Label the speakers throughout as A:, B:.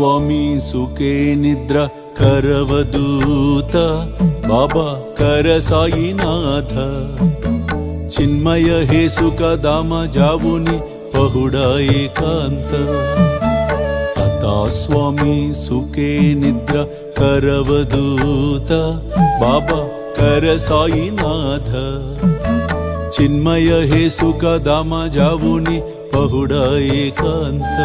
A: स्वामी सुखे निद्रा करवदूत बाबा कर साईनाथ चिन्मय हे सुख धाम जाऊनी पहुडा एकांत आता स्वामी सुखे निद्रा करवदूत बाबा कर साईनाथ चिन्मय हे सुख धाम जाऊनी पहुडा एकांत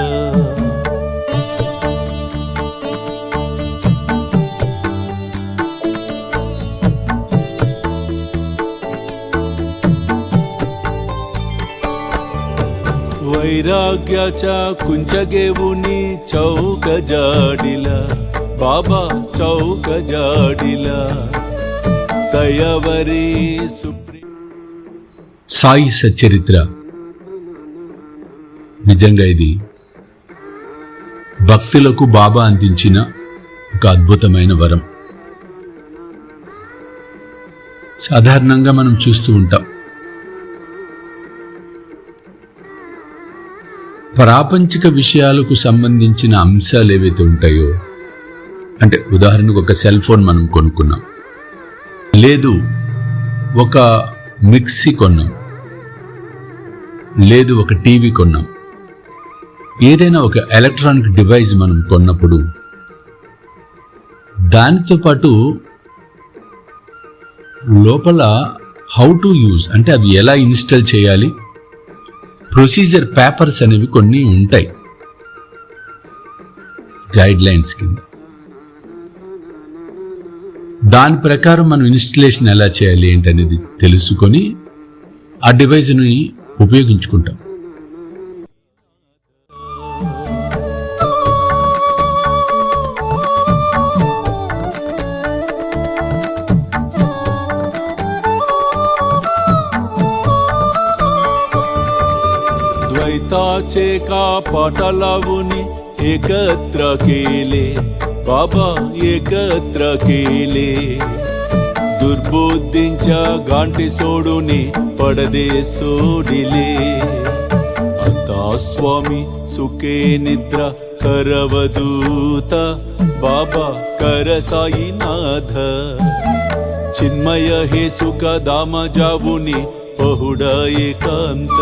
A: वैराग्याच्या कुंचगेवुनी चौक जाडिला बाबा चौक जाडिला दयावरी
B: సాయి సచ్చరిత్ర నిజంగా ఇది భక్తులకు బాబా అందించిన ఒక అద్భుతమైన వరం. సాధారణంగా మనం చూస్తూ ఉంటాం, ప్రాపంచిక విషయాలకు సంబంధించిన అంశాలు ఏవైతే ఉంటాయో, అంటే ఉదాహరణకు ఒక సెల్ ఫోన్ మనం కొనుక్కున్నాం, లేదు ఒక మిక్సీ కొన్నాం, లేదు ఒక టీవీ కొన్నాం, ఏదైనా ఒక ఎలక్ట్రానిక్ డివైస్ మనం కొన్నప్పుడు దానితో పాటు లోపల హౌ టు యూజ్ అంటే అవి ఎలా ఇన్స్టాల్ చేయాలి, ప్రొసీజర్ పేపర్స్ అనేవి కొన్ని ఉంటాయి గైడ్ లైన్స్ కింద. దాని ప్రకారం మనం ఇన్స్టలేషన్ ఎలా చేయాలి ఏంటనేది తెలుసుకొని ఆ డివైజ్ని ఉపయోగించుకుంటాం.
A: द्वैताचे का पाटालावून एकत्र केले बाबा एकत्र केले दुर्बुद्धींच्या गांठी सोडून पडदे सोडिले आता स्वामी सुखे निद्रा करवदूत बाबा कर साईनाथ चिन्मय हे सुख धाम जाऊन पहुडा एकांत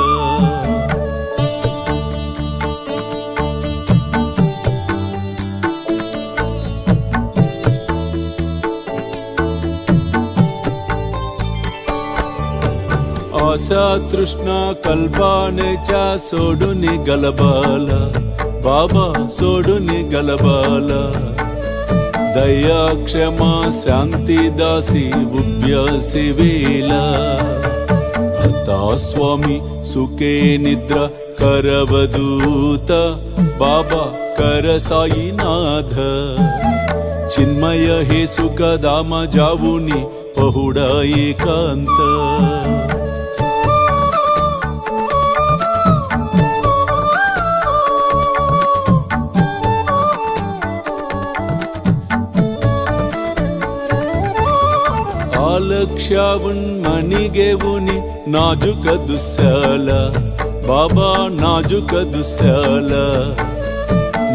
A: आशा तृष्णा कल्पानेच्या सोडून गलबाला बाबा सोडून गलबाला दया क्षमा शांती दासी उभ्यासी वेला आता स्वामी सुखे निद्रा करवदूत बाबा कर साईनाथ चिन्मय हे सुख धाम जाऊन पहुडा एकांत लक्षावून मणिगेवून नाजुक दुस्याला बाबा नाजुक दुस्याला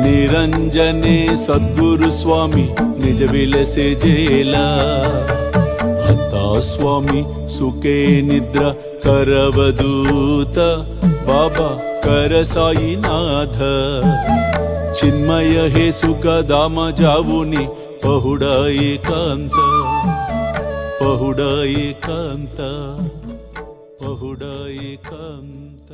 A: निरंजने सद्गुरु स्वामी निज विलसे जेला आता स्वामी सुखे निद्रा करवदूत बाबा कर साईनाथ चिन्मय हे सुख धाम जाऊन पहुडा एकांत पहुडा एकांत पहुडा एकांत।